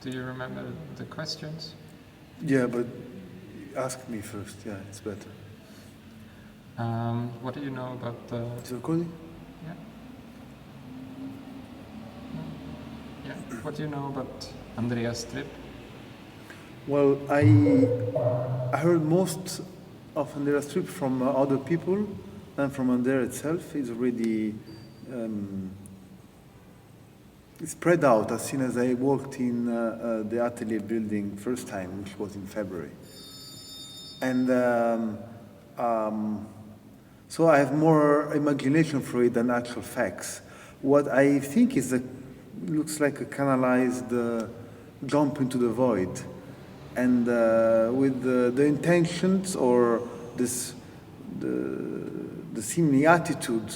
Do you remember the questions? Yeah, but ask me first. Yeah, it's better. What do you know about the... Is it recording? Yeah. Yeah. What do you know about Andreas Tripp? Well, I heard most of Andreas Trip from other people than from Andreas itself. It's already spread out as soon as I walked in the atelier building first time, which was in February. And so I have more imagination for it than actual facts. What I think is looks like a canalized jump into the void. And with the intentions or this, the seeming attitude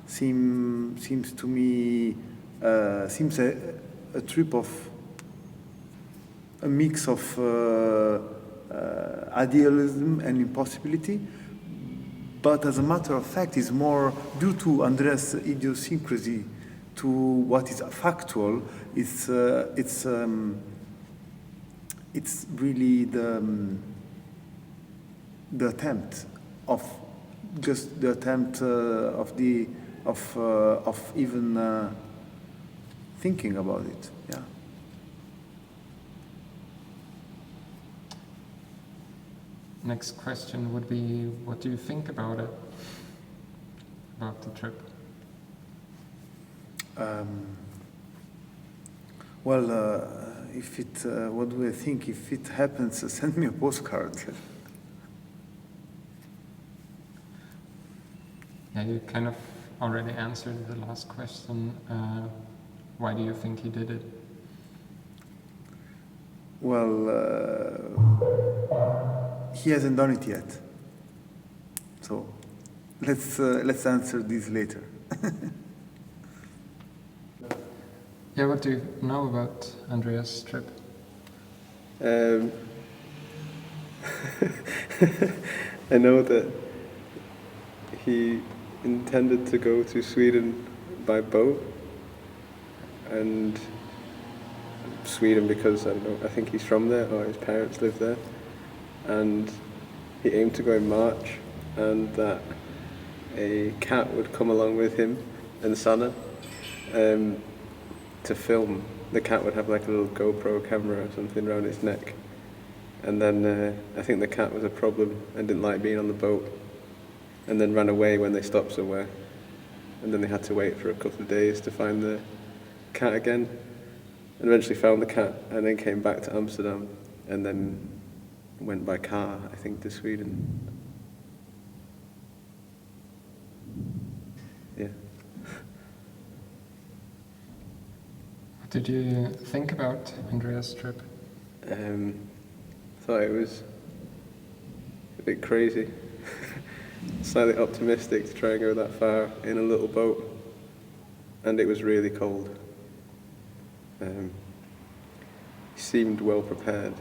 seems to me seems a trip of a mix of idealism and impossibility, but as a matter of fact is more due to Andreas' idiosyncrasy to what is factual. It's really the attempt of just the attempt of even thinking about it. Yeah. Next question would be, what do you think about it? About the trip? Well, if it, what do I think? If it happens, send me a postcard. Yeah, you kind of already answered the last question. Why do you think he did it? Well, he hasn't done it yet. So let's answer this later. Yeah, what do you know about Andreas Tripp? I know that he intended to go to Sweden by boat, and Sweden because, I don't know, I think he's from there or his parents live there, and he aimed to go in March, and that a cat would come along with him and Sanna to film. The cat would have like a little GoPro camera or something around its neck, and then I think the cat was a problem and didn't like being on the boat, and then ran away when they stopped somewhere, and then they had to wait for a couple of days to find the cat again, and eventually found the cat, and then came back to Amsterdam, and then went by car, I think, to Sweden. Yeah. What did you think about Andreas Tripp? Thought it was a bit crazy, slightly optimistic to try and go that far in a little boat, and it was really cold. He seemed well prepared,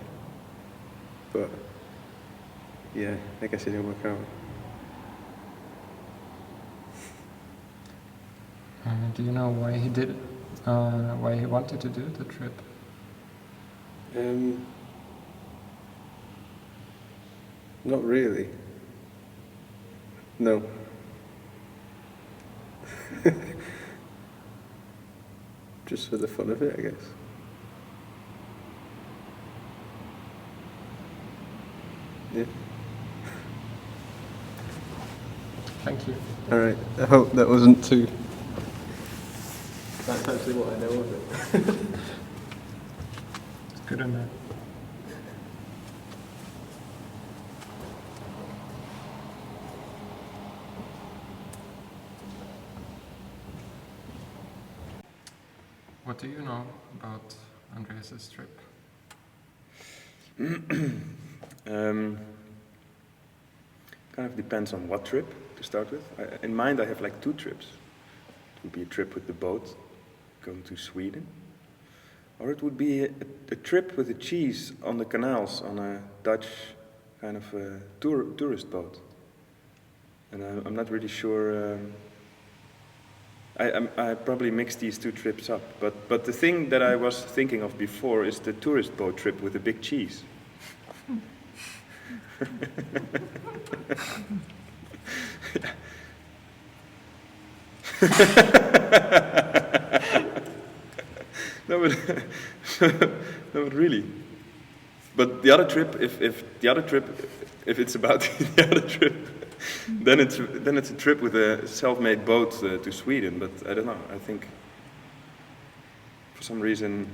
but yeah, I guess it didn't work out. Do you know why he did it? Why he wanted to do the trip? Not really. No. Just for the fun of it, I guess. Yeah. Thank you. All right. I hope that wasn't too. That's actually what I know of it. It's good enough. What do you know about Andreas' trip? Kind of depends on what trip to start with. In mind, I have like 2 trips. It would be a trip with the boat going to Sweden, or it would be a trip with a cheese on the canals on a Dutch kind of tourist boat. And I'm not really sure I probably mixed these two trips up, but the thing that I was thinking of before is the tourist boat trip with the big cheese. No, but no, but really. But the other trip, if it's about the other trip, then it's a trip with a self-made boat to Sweden. But I don't know. I think for some reason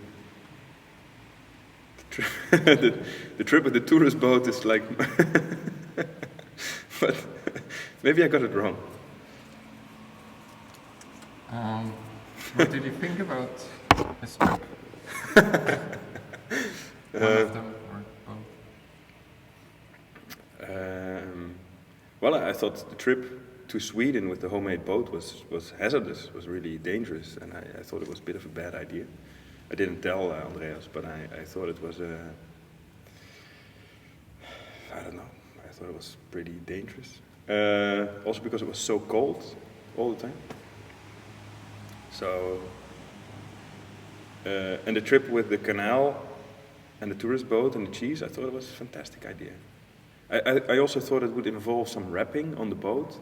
the trip with the tourist boat is like. But maybe I got it wrong. What did you think about this trip? One of them or both? Well, I thought the trip to Sweden with the homemade boat was hazardous, was really dangerous, and I thought it was a bit of a bad idea. I didn't tell Andreas, but I thought it was I don't know, I thought it was pretty dangerous. Also because it was so cold all the time. So, and the trip with the canal and the tourist boat and the cheese, I thought it was a fantastic idea. I also thought it would involve some wrapping on the boat,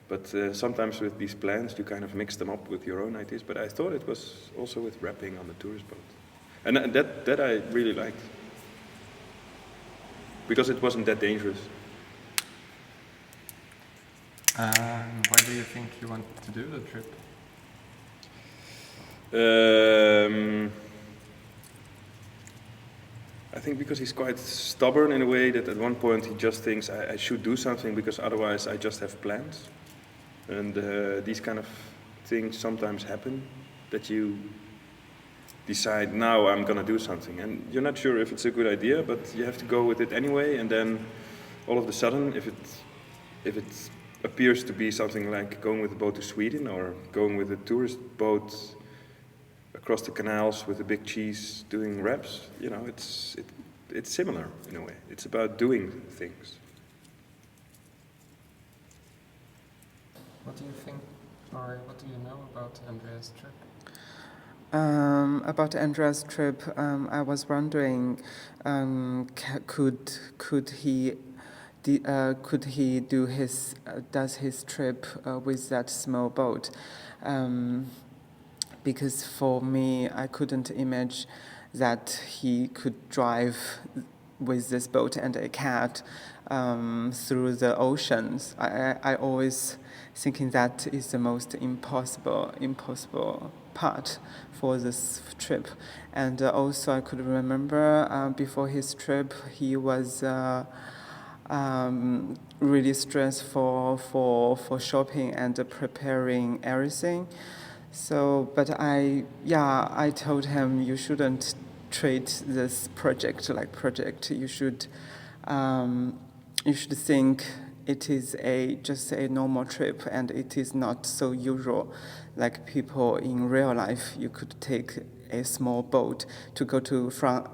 but sometimes with these plans you kind of mix them up with your own ideas, but I thought it was also with wrapping on the tourist boat. And that I really liked, because it wasn't that dangerous. Why do you think you want to do the trip? I think because he's quite stubborn in a way that at one point he just thinks I should do something because otherwise I just have plans. And these kind of things sometimes happen, that you decide now I'm gonna do something and you're not sure if it's a good idea, but you have to go with it anyway, and then all of a sudden if it appears to be something like going with a boat to Sweden or going with a tourist boat across the canals with a big cheese doing wraps, you know, it's similar in a way. It's about doing things. What do you think, or what do you know about Andreas' trip? About Andreas' trip, I was wondering, could he does his trip with that small boat? Because for me, I couldn't imagine that he could drive with this boat and a cat through the oceans. I always thinking that is the most impossible part for this trip. And also I could remember before his trip, he was really stressed for shopping and preparing everything. So, but I told him you shouldn't treat this project like project. You should think it is just a normal trip, and it is not so usual. Like people in real life, you could take a small boat to go from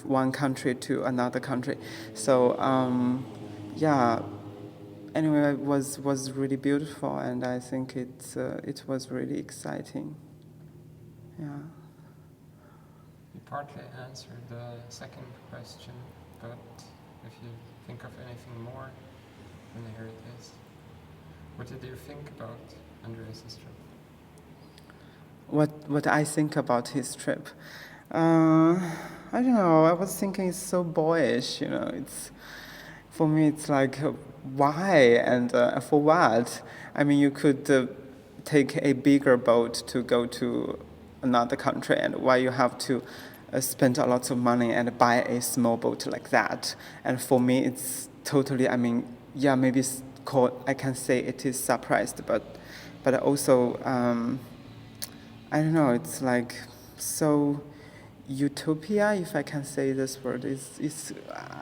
one country to another country. So anyway, it was really beautiful, and I think it was really exciting. Yeah. You partly answered the second question, but if you think of anything more, then here it is. What did you think about Andreas' trip? What I think about his trip? I don't know. I was thinking it's so boyish. You know, for me it's like why and for what? I mean, you could take a bigger boat to go to another country, and why you have to spend a lot of money and buy a small boat like that? And for me, it's totally. I mean, yeah, maybe I can say it is surprised, but also I don't know. It's like so utopia, if I can say this word.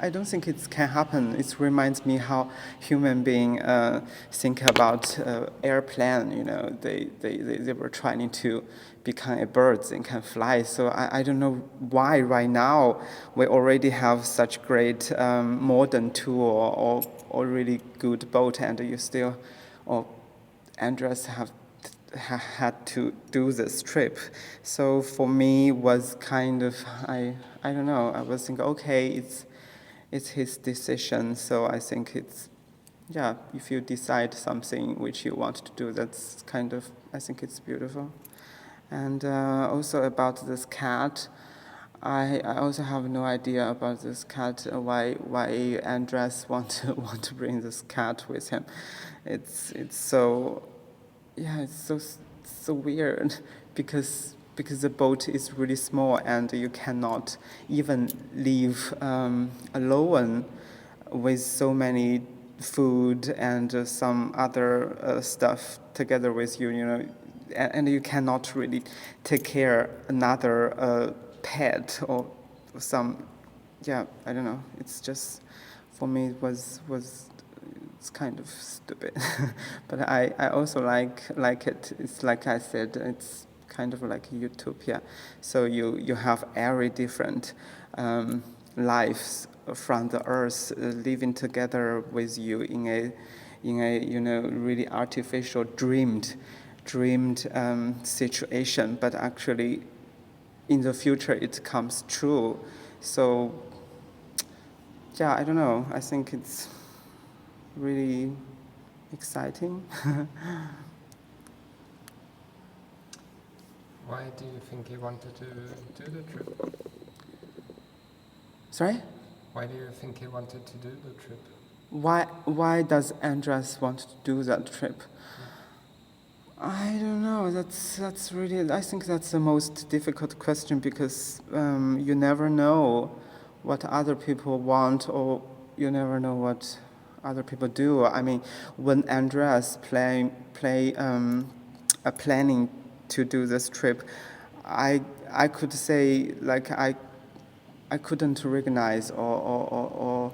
I don't think it can happen. It reminds me how human beings think about airplane. You know, they were trying to become a bird and can fly. So I don't know why right now we already have such great modern tool or really good boat, and you still, or Andreas had to do this trip. So for me was kind of, I don't know, I was thinking, okay, it's his decision, so I think it's, yeah, if you decide something which you want to do, that's kind of, I think it's beautiful. And also about this cat, I also have no idea about this cat. Why Andreas want to bring this cat with him? It's so, yeah, it's so weird because the boat is really small and you cannot even leave alone with so many food and some other stuff together with you, you know, and you cannot really take care another pet or some, yeah, I don't know. It's just, for me, it was it's kind of stupid, but I also like it. It's like I said, it's kind of like a utopia. So you have every different lives from the earth living together with you in a you know really artificial dreamed situation, but actually in the future it comes true. So yeah, I don't know. I think it's really exciting. Why do you think he wanted to do the trip? Sorry? Why do you think he wanted to do the trip? Why does Andreas want to do that trip? I don't know. That's really. I think that's the most difficult question because you never know what other people want, or you never know what other people do. I mean, when Andreas planning to do this trip, I could say like I couldn't recognize or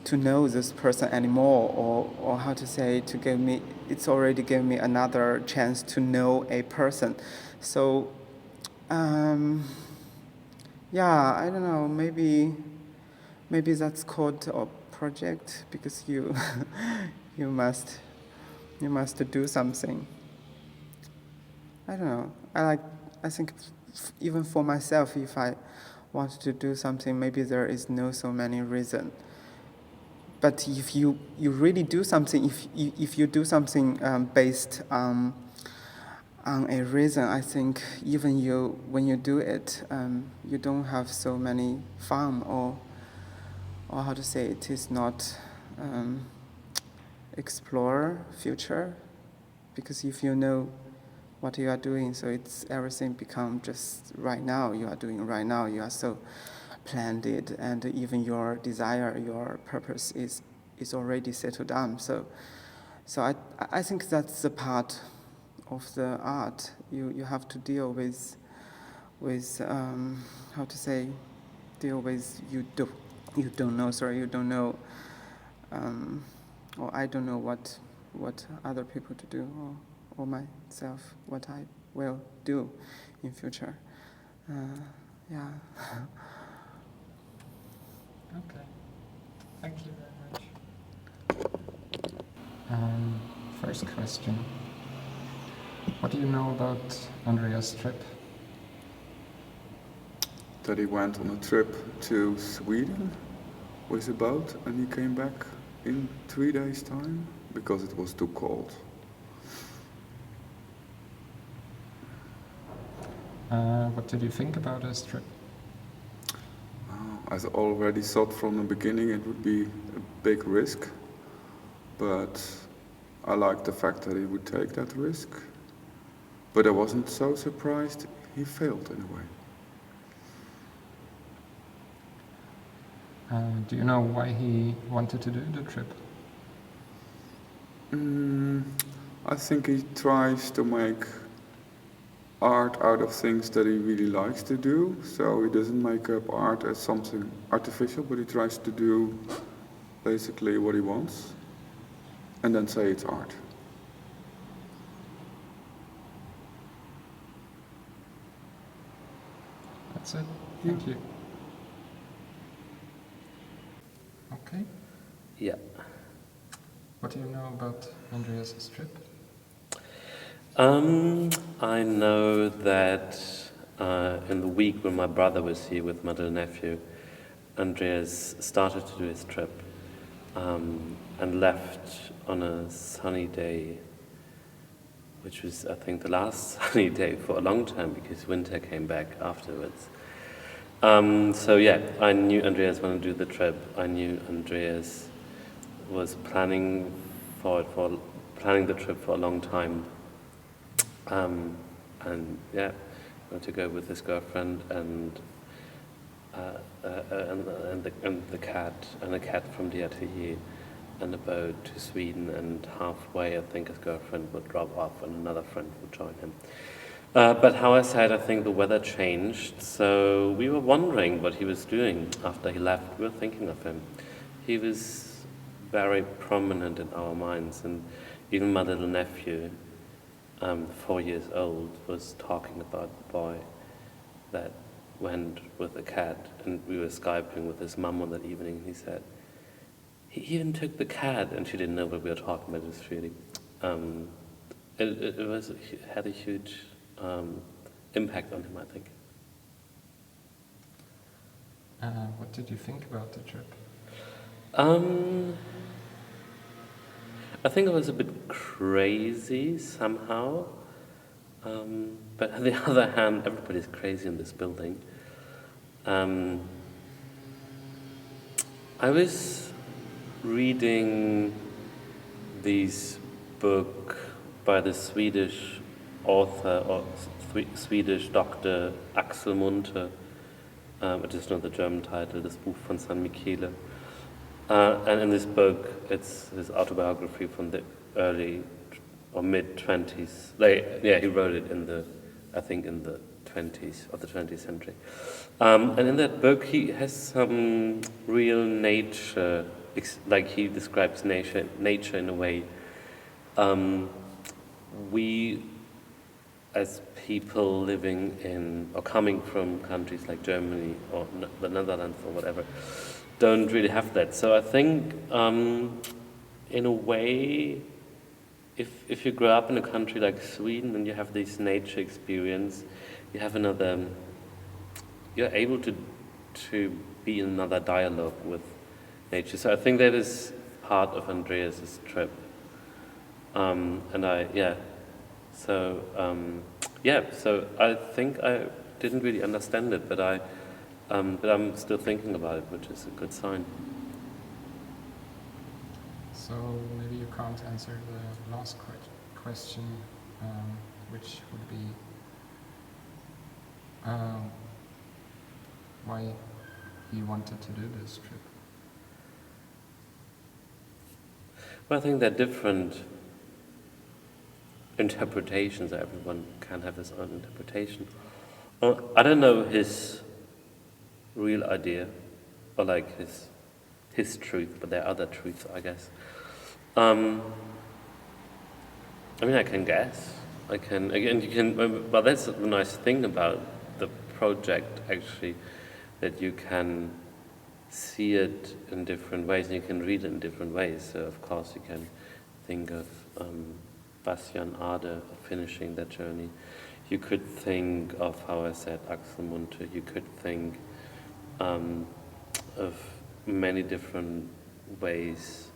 to know this person anymore, or how to say, to give me, it's already given me another chance to know a person. So yeah, I don't know, maybe that's called a project because you you must do something. I don't know. I think even for myself, if I want to do something, maybe there is no so many reason. But if you really do something, if you do something based on a reason, I think even when you do it, you don't have so many fun, or how to say, it is not explore future, because if you know what you are doing, so it's everything become just right now. You are doing right now. You are so planned it, and even your desire, your purpose is already settled down. So I think that's the part of the art. You have to deal with how to say, deal with you don't know. Sorry, you don't know, or I don't know what other people to do, or myself what I will do in future. Yeah. Okay, thank you very much. First question. What do you know about Andreas' trip? That he went on a trip to Sweden with a boat and he came back in 3 days' time because it was too cold. What did you think about his trip? I already thought from the beginning it would be a big risk, but I liked the fact that he would take that risk. But I wasn't so surprised he failed anyway. Do you know why he wanted to do the trip? I think he tries to make art out of things that he really likes to do. So he doesn't make up art as something artificial, but he tries to do basically what he wants and then say it's art. That's it. Thank you. Okay. Yeah. What do you know about Andreas' trip? I know that in the week when my brother was here with my little nephew, Andreas started to do his trip and left on a sunny day, which was, I think, the last sunny day for a long time because winter came back afterwards. So yeah, I knew Andreas wanted to do the trip. I knew Andreas was planning the trip for a long time. And yeah, wanted to go with his girlfriend and the cat and a cat from the atelier and a boat to Sweden, and halfway I think his girlfriend would drop off and another friend would join him. But how I said, I think the weather changed, so we were wondering what he was doing after he left. We were thinking of him. He was very prominent in our minds, and even my little nephew, 4 years old, was talking about the boy that went with the cat, and we were Skyping with his mum on that evening, and he said, he even took the cat, and she didn't know what we were talking about. It was really, it had a huge impact on him, I think. What did you think about the trip? I think it was a bit crazy somehow, but on the other hand, everybody's crazy in this building. I was reading this book by the Swedish author or Swedish doctor Axel Munther. It is not the German title, das Buch von San Michele. And in this book, it's his autobiography from the early or mid-20s. He wrote it in the 20s of the 20th century. And in that book, he has some real nature, like he describes nature in a way. We, as people living in or coming from countries like Germany or the Netherlands or whatever, don't really have that. So I think, in a way, if you grow up in a country like Sweden and you have this nature experience, you have you're able to be in another dialogue with nature. So I think that is part of Andreas's trip. So I think I didn't really understand it, but I'm still thinking about it, which is a good sign. So maybe you can't answer the last question, which would be why he wanted to do this trip. Well, I think there are different interpretations. Everyone can have his own interpretation. I don't know his real idea, or like his truth, but there are other truths, I guess. I mean, I can guess. Well, that's the nice thing about the project, actually, that you can see it in different ways, and you can read it in different ways. So, of course, you can think of Bastian Ade finishing that journey. You could think of, how I said, Axel Munther. You could think of many different ways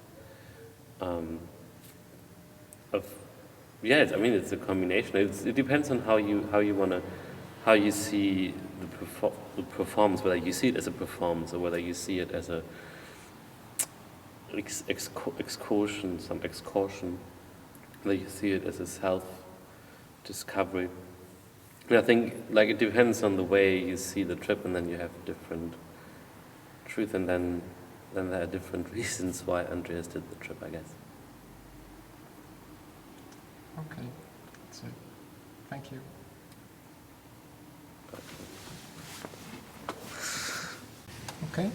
it's a combination. It depends on how you see the performance, whether you see it as a performance or whether you see it as a excursion, whether you see it as a self-discovery. And I think it depends on the way you see the trip, and then you have different truth, and then there are different reasons why Andreas did the trip, I guess. Okay, that's it. Thank you. Okay.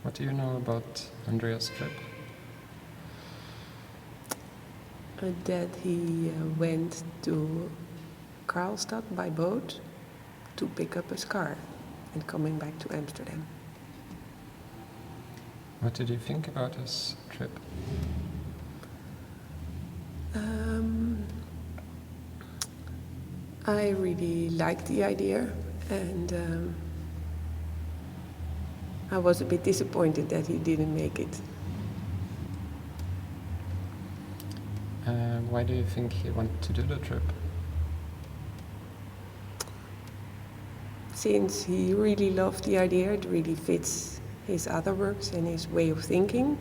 What do you know about Andreas' trip? That he went to Karlstad by boat to pick up his car and coming back to Amsterdam. What did you think about his trip? I really liked the idea, and I was a bit disappointed that he didn't make it. Why do you think he wanted to do the trip? Since he really loved the idea, it really fits his other works and his way of thinking.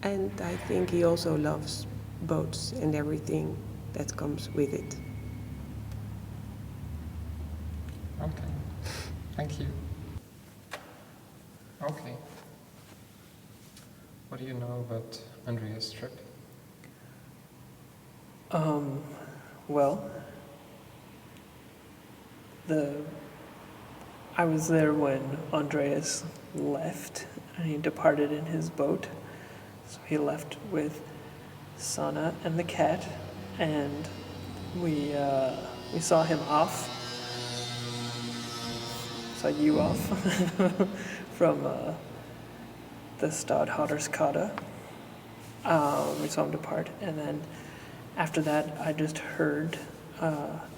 And I think he also loves boats and everything that comes with it. Okay, thank you. Okay. What do you know about Andreas' trip? Well, I was there when Andreas left and he departed in his boat. So he left with Sana and the cat, and we saw him off. Saw you off from the Stadhotterskade. We saw him depart, and then after that, I just heard.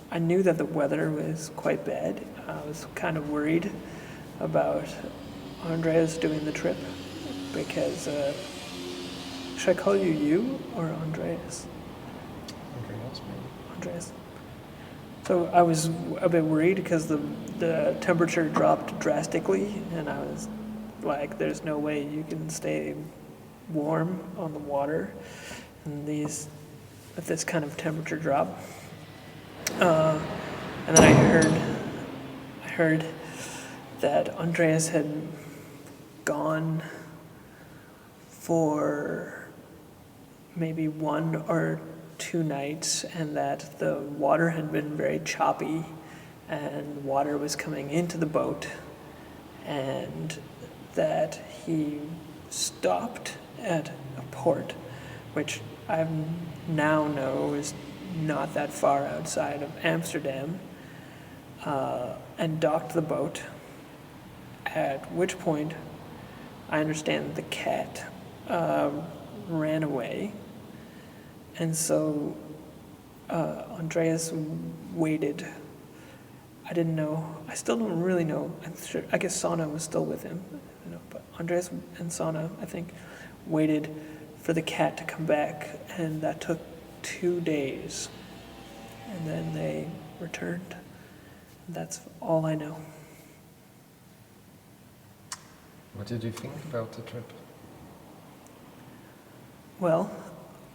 I knew that the weather was quite bad. I was kind of worried about Andreas doing the trip because. Should I call you or Andreas? Andreas, maybe. Andreas. So I was a bit worried because the temperature dropped drastically, and I was like, "There's no way you can stay warm on the water, with this kind of temperature drop." And then I heard that Andreas had gone for maybe 1 or 2 nights, and that the water had been very choppy, and water was coming into the boat, and that he stopped at a port, which I now know is not that far outside of Amsterdam, and docked the boat, at which point I understand the cat ran away. And so Andreas waited. I didn't know. I still don't really know. I guess Sana was still with him. But Andreas and Sana, I think, waited for the cat to come back, and that took 2 days. And then they returned. That's all I know. What did you think about the trip? Well,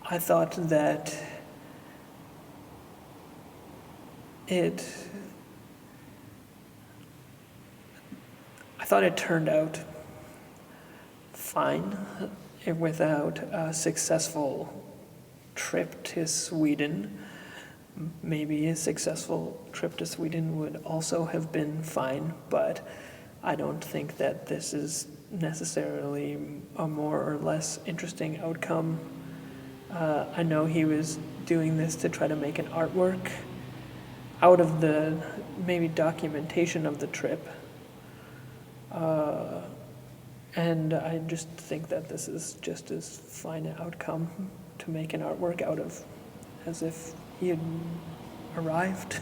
I thought that it turned out fine without a successful trip to Sweden. Maybe a successful trip to Sweden would also have been fine, but I don't think that this is necessarily a more or less interesting outcome. I know he was doing this to try to make an artwork out of the maybe documentation of the trip. And I just think that this is just as fine an outcome to make an artwork out of as if he had arrived.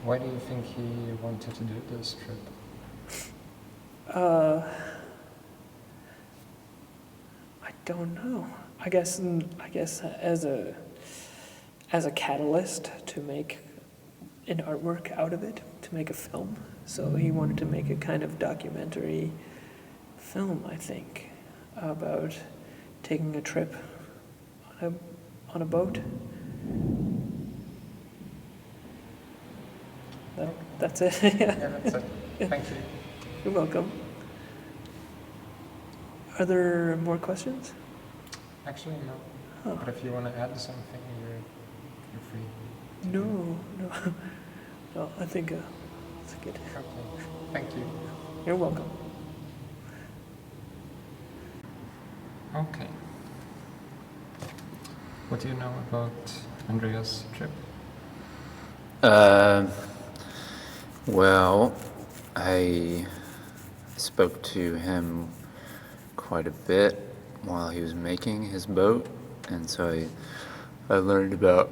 Why do you think he wanted to do this trip? I don't know. I guess as a catalyst to make an artwork out of it, to make a film. So he wanted to make a kind of documentary film, I think, about taking a trip on a boat. That's it. Yeah, that's it. Thank you. You're welcome. Are there more questions? Actually, no. Oh. But if you want to add something, you're free. No. No, I think it's good. Okay. Thank you. You're welcome. Okay. What do you know about Andreas' trip? Well, I spoke to him quite a bit while he was making his boat, and so I learned about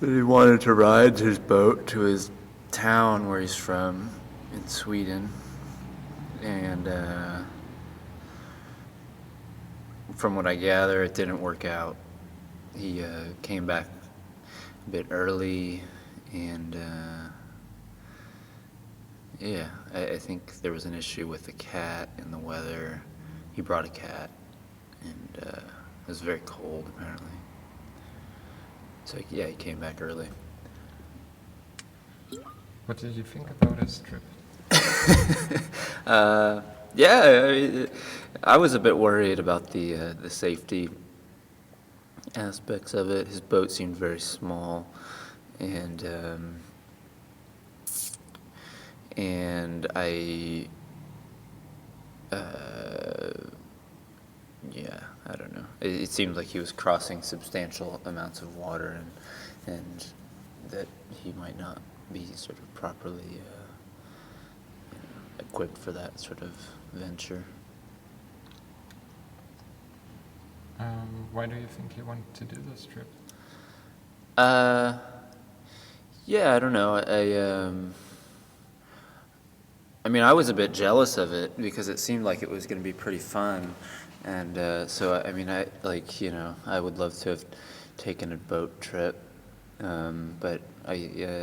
that he wanted to ride his boat to his town where he's from in Sweden, and from what I gather, it didn't work out. He came back a bit early, and yeah, I think there was an issue with the cat and the weather. He brought a cat, and it was very cold apparently. So yeah, he came back early. What did you think about his trip? Yeah, I was a bit worried about the safety aspects of it. His boat seemed very small, and I yeah, I don't know. It seemed like he was crossing substantial amounts of water, and that he might not be sort of properly equipped for that sort of venture. Why do you think you want to do this trip? Yeah, I don't know. I mean, I was a bit jealous of it because it seemed like it was going to be pretty fun, and so I mean, I would love to have taken a boat trip, but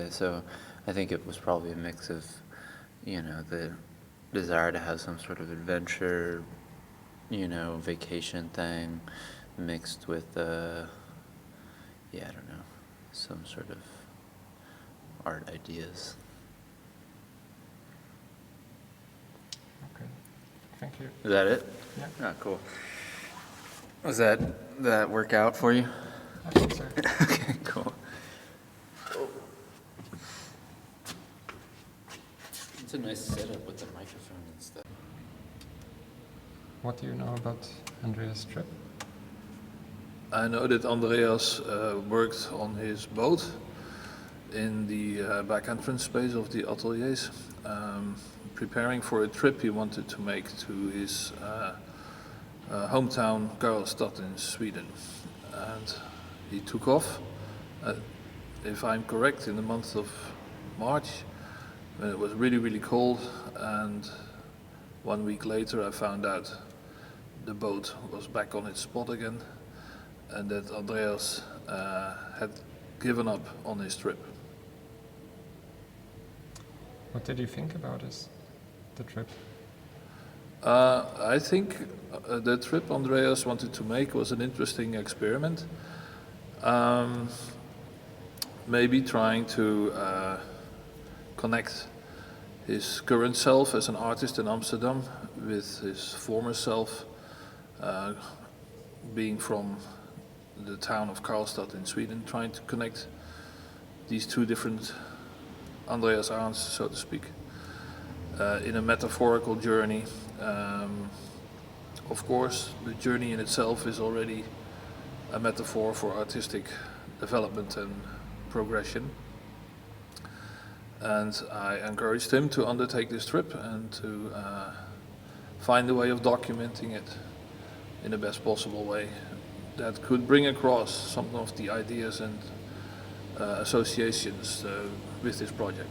so I think it was probably a mix of, the desire to have some sort of adventure, vacation thing, mixed with I don't know, some sort of art ideas. Okay, thank you. Is that it? Yeah. Oh, cool. Was that work out for you? I think so. Okay, cool. It's a nice setup with the microphone and stuff. What do you know about Andreas' trip? I know that Andreas worked on his boat in the back entrance space of the ateliers, preparing for a trip he wanted to make to his hometown Karlstad in Sweden. And he took off, if I'm correct, in the month of March, when it was really, really cold, and 1 week later I found out the boat was back on its spot again, and that Andreas had given up on his trip. What did you think about the trip? I think the trip Andreas wanted to make was an interesting experiment. Maybe trying to connect his current self as an artist in Amsterdam with his former self, being from the town of Karlstad in Sweden, trying to connect these two different Andreas Arndts, so to speak, in a metaphorical journey. Of course, the journey in itself is already a metaphor for artistic development and progression. And I encouraged him to undertake this trip and to find a way of documenting it in the best possible way that could bring across some of the ideas and associations with this project.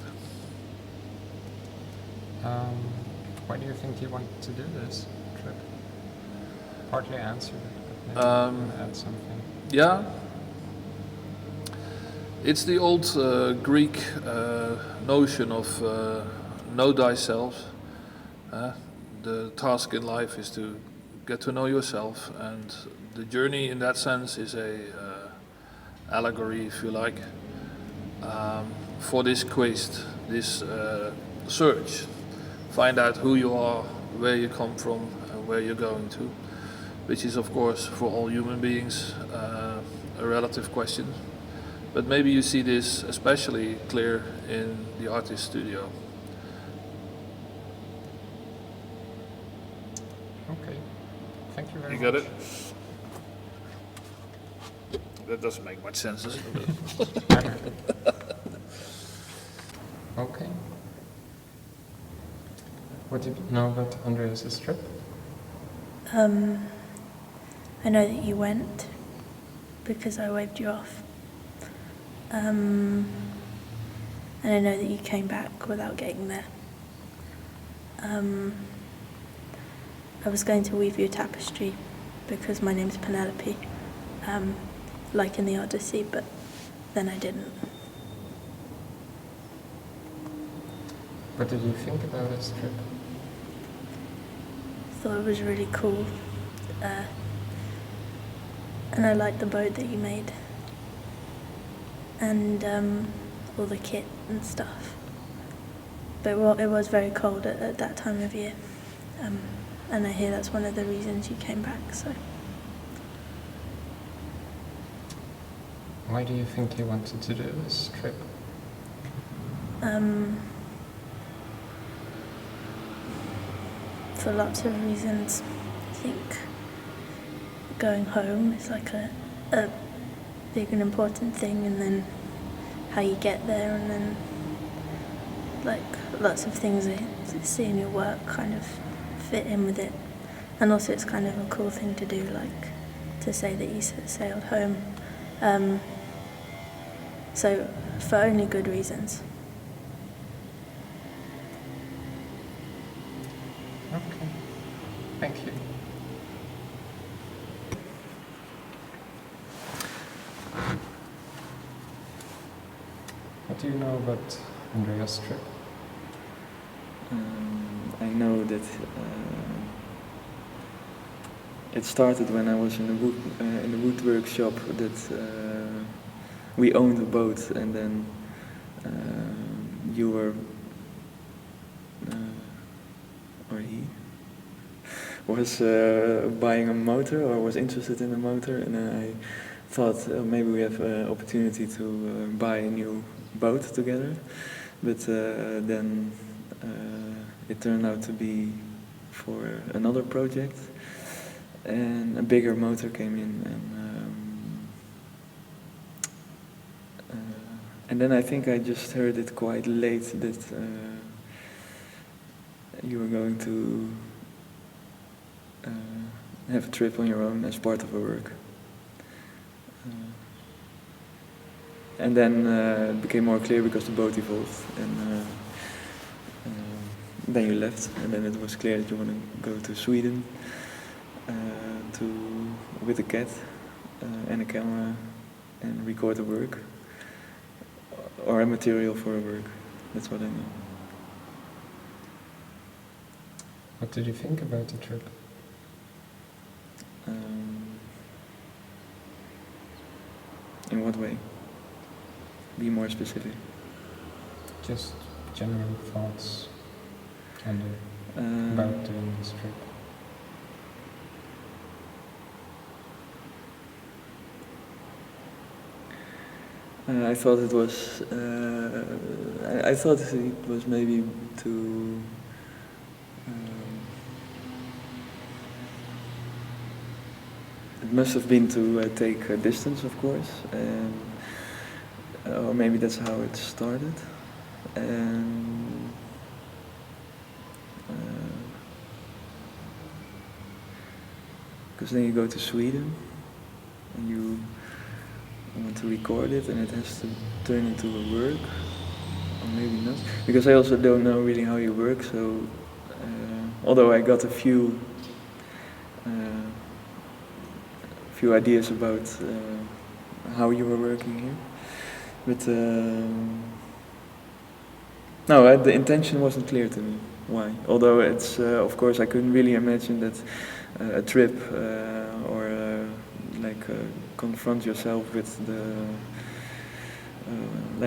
Why do you think you want to do this trip? Partly answered it, but maybe you can add something. Yeah, it's the old Greek notion of know thyself. The task in life is to get to know yourself, and the journey in that sense is a allegory, if you like, for this quest, this search. Find out who you are, where you come from, and where you're going to, which is of course for all human beings a relative question. But maybe you see this especially clear in the artist studio. Okay, thank you very You much. got it? That doesn't make much sense, does it? Okay. What did you know about Andreas' trip? I know that you went because I waved you off. And I know that you came back without getting there. I was going to weave you a tapestry because my name's Penelope, like in the Odyssey, but then I didn't. What did you think about this trip? Thought it was really cool. And I liked the boat that you made. And all the kit and stuff. But it was very cold at that time of year. And I hear that's one of the reasons you came back, so. Why do you think you wanted to do this trip? For lots of reasons. I think going home is like a big and important thing, and then how you get there, and then like lots of things that see in your work kind of fit in with it. And also it's kind of a cool thing to do, like to say that you sailed home. So for only good reasons. Okay, thank you. What do you know about Andreas' trip? I know that it started when I was in the woodwork shop that we owned a boat, and then you were or he was buying a motor or was interested in a motor, and I thought maybe we have an opportunity to buy a new boat together, but then it turned out to be for another project, and a bigger motor came in, and then I think I just heard it quite late that you were going to have a trip on your own as part of your work. And then it became more clear because the boat evolved, and then you left, and then it was clear that you want to go to Sweden with a cat and a camera and record the work, or a material for a work. That's what I know. What did you think about the trip? In what way? Be more specific. Just general thoughts about doing this trip. I thought it was. I thought it was maybe to. It must have been to take a distance, of course, and or maybe that's how it started. And because then you go to Sweden and you want to record it, and it has to turn into a work, or maybe not. Because I also don't know really how you work, so although I got a few ideas about how you were working here, but no, the intention wasn't clear to me. Why? Although it's of course I couldn't really imagine that a trip or confront yourself with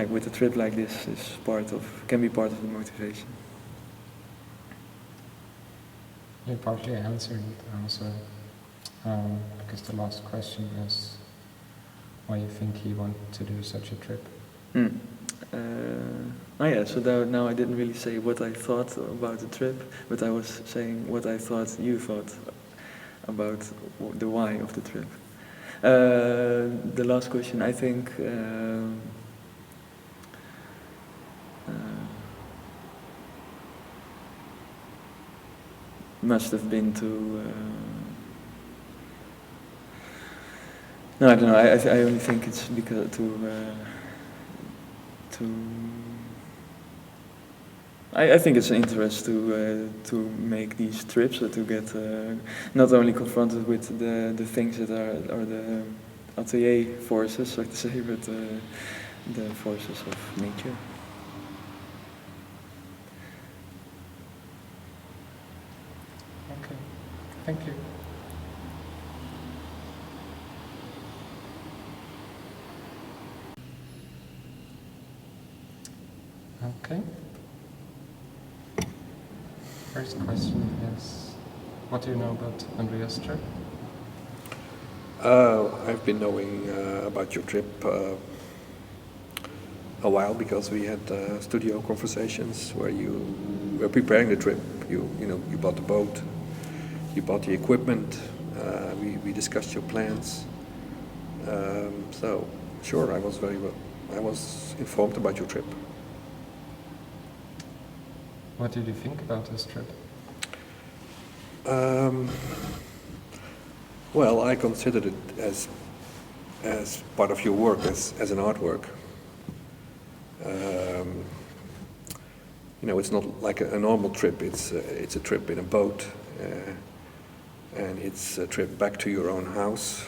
with a trip like this is can be part of the motivation. You partly answered it also, because the last question was why you think you want to do such a trip. So now I didn't really say what I thought about the trip, but I was saying what I thought you thought about the why of the trip. The last question, I think, must have been to No, I don't know. I only think it's because I think it's an interest to make these trips or to get not only confronted with the things that are the atelier forces, so to say, but the forces of nature. Okay, thank you. Okay. First question is, what do you know about Andreas' trip? I've been knowing about your trip a while because we had studio conversations where you were preparing the trip. You bought the boat, you bought the equipment. We discussed your plans. So sure, I was informed about your trip. What did you think about this trip? Well, I considered it as part of your work, as an artwork. It's not like a normal trip. It's a trip in a boat, and it's a trip back to your own house,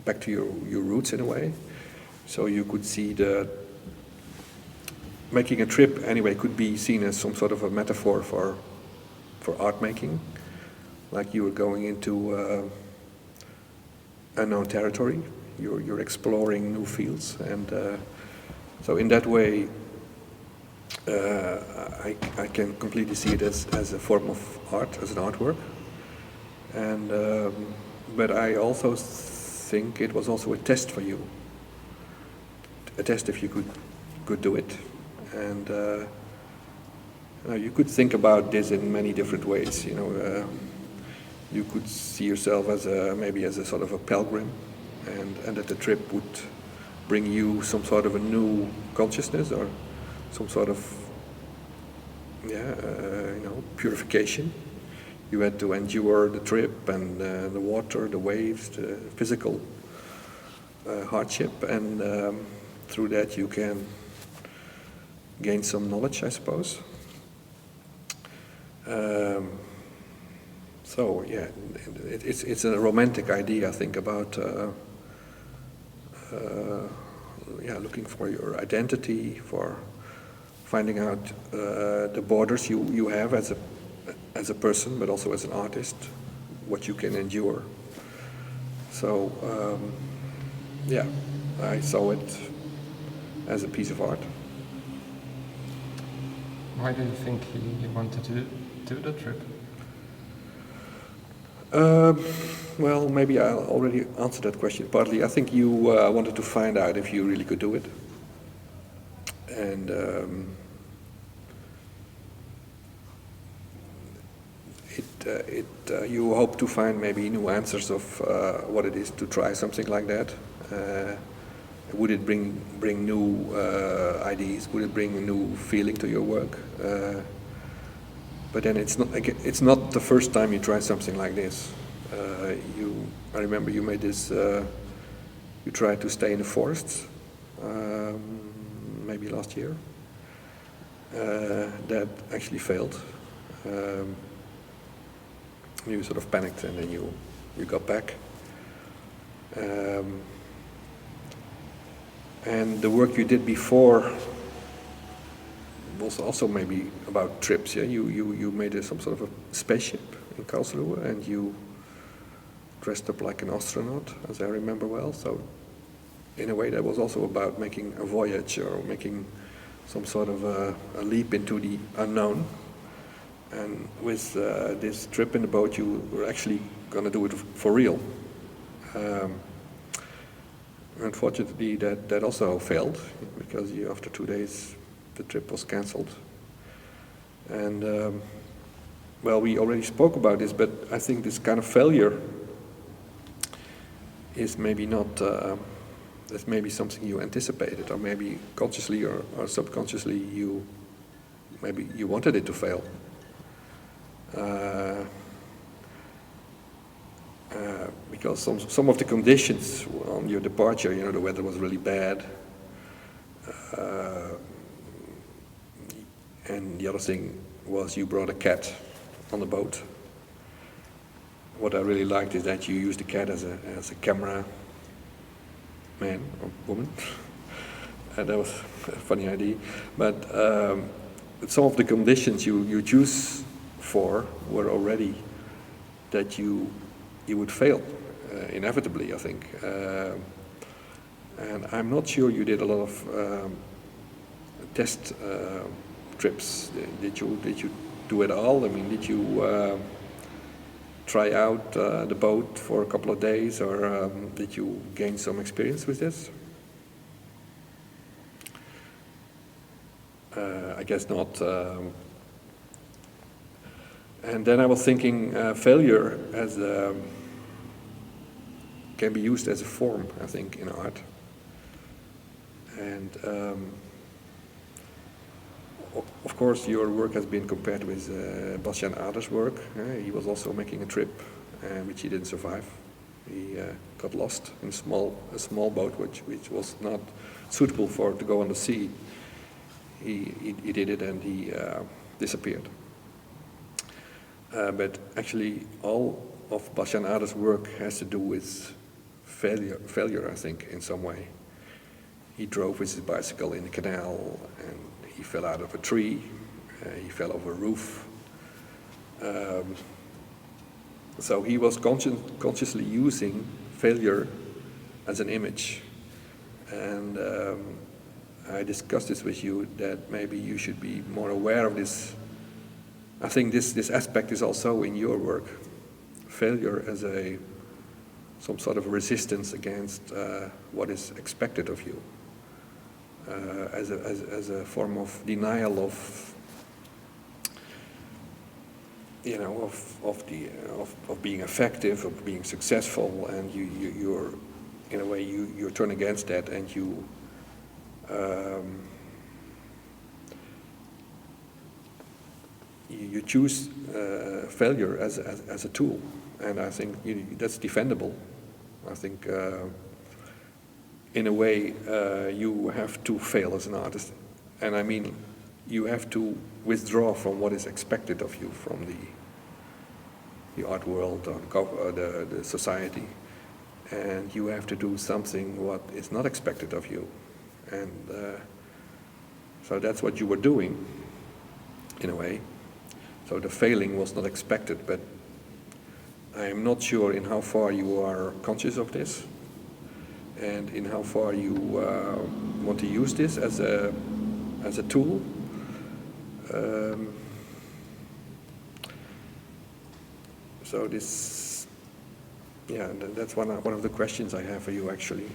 back to your roots in a way. So you could see making a trip anyway could be seen as some sort of a metaphor for art making, like you were going into unknown territory. You're exploring new fields, and so in that way, I can completely see it as a form of art, as an artwork. And but I also think it was also a test for you, a test if you could do it. And you could think about this in many different ways. You could see yourself as maybe as a sort of a pilgrim, and that the trip would bring you some sort of a new consciousness or some sort of purification. You had to endure the trip and the water, the waves, the physical hardship, and through that you can gain some knowledge, I suppose. So yeah, it's a romantic idea, I think, about looking for your identity, for finding out the borders you have as a person, but also as an artist, what you can endure. So I saw it as a piece of art. Why do you think you wanted to do the trip? Well, maybe I already answered that question partly. I think you wanted to find out if you really could do it. And you hope to find maybe new answers of what it is to try something like that. Would it bring new ideas? Would it bring a new feeling to your work? But then it's not the first time you try something like this. I remember you made this. You tried to stay in the forests, maybe last year. That actually failed. You sort of panicked, and then you got back. And the work you did before was also maybe about trips. Yeah, you made some sort of a spaceship in Karlsruhe, and you dressed up like an astronaut, as I remember well. So, in a way, that was also about making a voyage or making some sort of a leap into the unknown. And with this trip in the boat, you were actually going to do it for real. Unfortunately, that also failed, because after 2 days the trip was cancelled. And well, we already spoke about this, but I think this kind of failure is maybe not, that's maybe something you anticipated, or maybe consciously or subconsciously you wanted it to fail. because some of the conditions on your departure, you know, the weather was really bad, and the other thing was you brought a cat on the boat. What I really liked is that you used the cat as a camera man or woman. And that was a funny idea. But some of the conditions you choose for were already that you would fail, inevitably, I think. And I'm not sure you did a lot of test trips. Did you do it all? I mean, did you try out the boat for a couple of days, or did you gain some experience with this? I guess not. And then I was thinking failure can be used as a form, I think, in art. And of course, your work has been compared with Bastiaan Ader's work. He was also making a trip, which he didn't survive. He got lost in a small boat, which was not suitable to go on the sea. He did it, and he disappeared. But actually, all of Bastiaan Ader's work has to do with failure, I think, in some way. He drove with his bicycle in the canal, and he fell out of a tree, he fell over a roof. So he was consciously using failure as an image. And I discussed this with you, that maybe you should be more aware of this. I think this aspect is also in your work. Failure as some sort of resistance against what is expected of you. As a form of denial of, you know, of being effective, of being successful, and you're in a way you turn against that, and you choose failure as a tool, and I think that's defendable. I think. In a way, you have to fail as an artist. And I mean, you have to withdraw from what is expected of you from the art world or the society. And you have to do something what is not expected of you. And so that's what you were doing, in a way. So the failing was not expected, but I am not sure in how far you are conscious of this, and in how far you want to use this as a tool. So this, yeah, that's one of the questions I have for you, actually.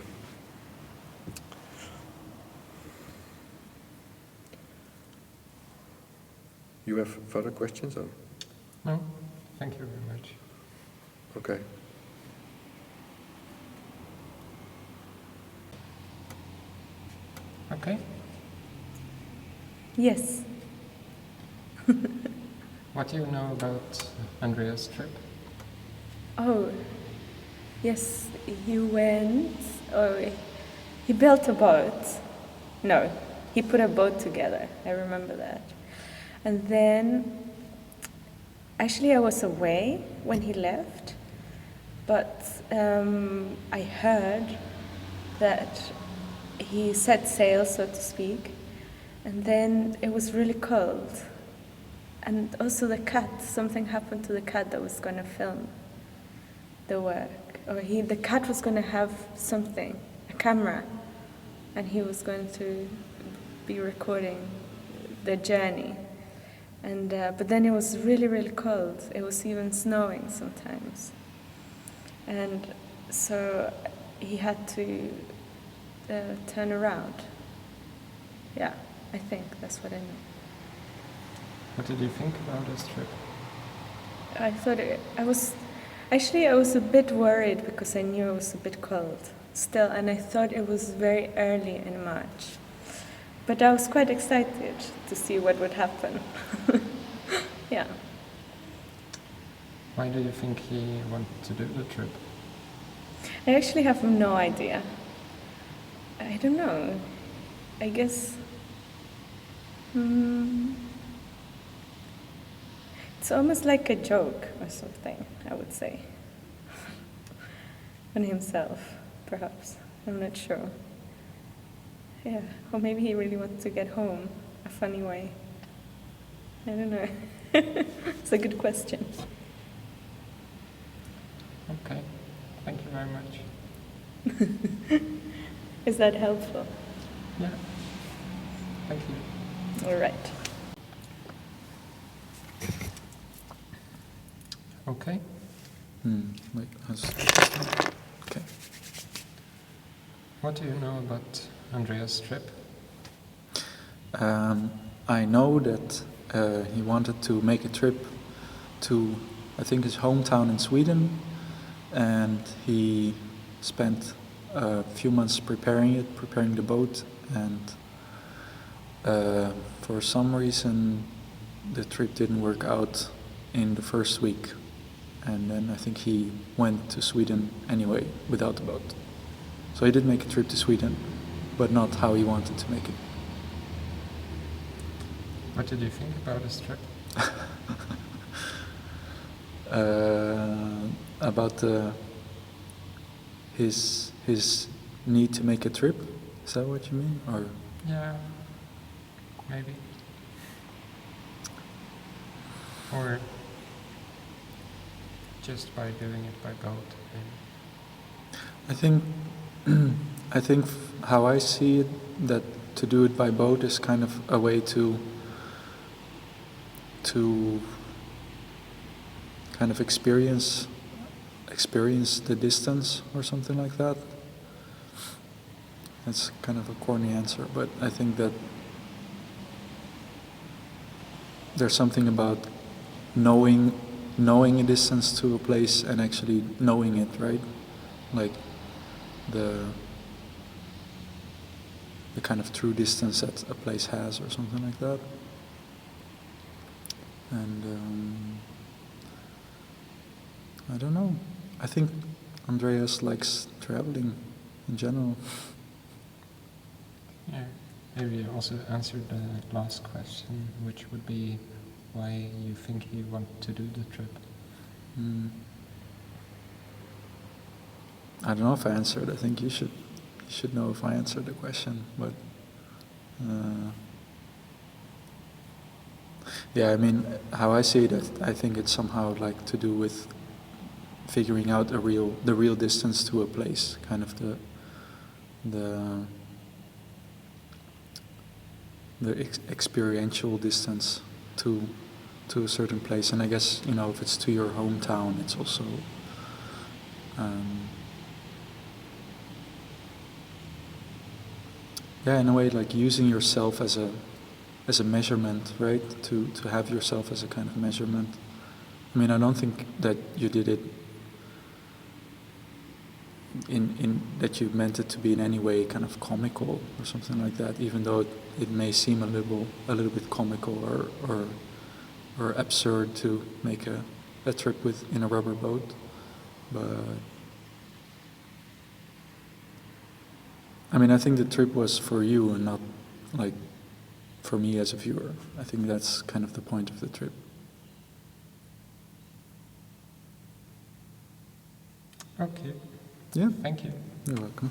You have further questions, or? No, thank you very much. Okay. Okay. Yes. What do you know about Andreas' trip? Oh, yes, he went, he built a boat. No, he put a boat together, I remember that. And then, actually I was away when he left, but I heard that he set sail, so to speak, and then it was really cold. And also the cat, something happened to the cat that was going to film the work. Or the cat was going to have something, a camera, and he was going to be recording the journey. And but then it was really, really cold. It was even snowing sometimes. And so he had to turn around. Yeah, I think that's what I know. What did you think about this trip? I thought I was a bit worried because I knew it was a bit cold still, and I thought it was very early in March. But I was quite excited to see what would happen. Yeah. Why do you think he wanted to do the trip? I actually have no idea. I don't know. I guess it's almost like a joke or something, I would say. On himself, perhaps. I'm not sure. Yeah, or maybe he really wants to get home, a funny way. I don't know. It's a good question. Okay, thank you very much. Is that helpful? Yeah, thank you. All right. Okay. Wait, okay. What do you know about Andreas' trip? I know that he wanted to make a trip to, I think, his hometown in Sweden, and he spent a few months preparing the boat, and for some reason the trip didn't work out in the first week, and then I think he went to Sweden anyway without the boat. So he did make a trip to Sweden, but not how he wanted to make it. What did you think about his trip? About his need to make a trip? Is that what you mean? Or Yeah, maybe. Or just by doing it by boat, maybe. I think how I see it, that to do it by boat is kind of a way to kind of experience the distance or something like that. That's kind of a corny answer, but I think that there's something about knowing a distance to a place and actually knowing it, right? Like the kind of true distance that a place has or something like that. And I don't know. I think Andreas likes traveling in general. Yeah, maybe you also answered the last question, which would be why you think you want to do the trip. I don't know if I answered. I think you should know if I answered the question, but yeah, I mean, how I see it, I think it's somehow like to do with figuring out the real distance to a place, kind of the experiential distance to a certain place. And I guess, you know, if it's to your hometown, it's also yeah, in a way, like using yourself as a measurement, right? To have yourself as a kind of measurement. I mean, I don't think that you did it in that you meant it to be in any way kind of comical or something like that, even though it may seem a little bit comical or absurd to make a trip in a rubber boat. But I mean, I think the trip was for you and not like for me as a viewer. I think that's kind of the point of the trip. Okay. Yeah. Thank you. You're welcome.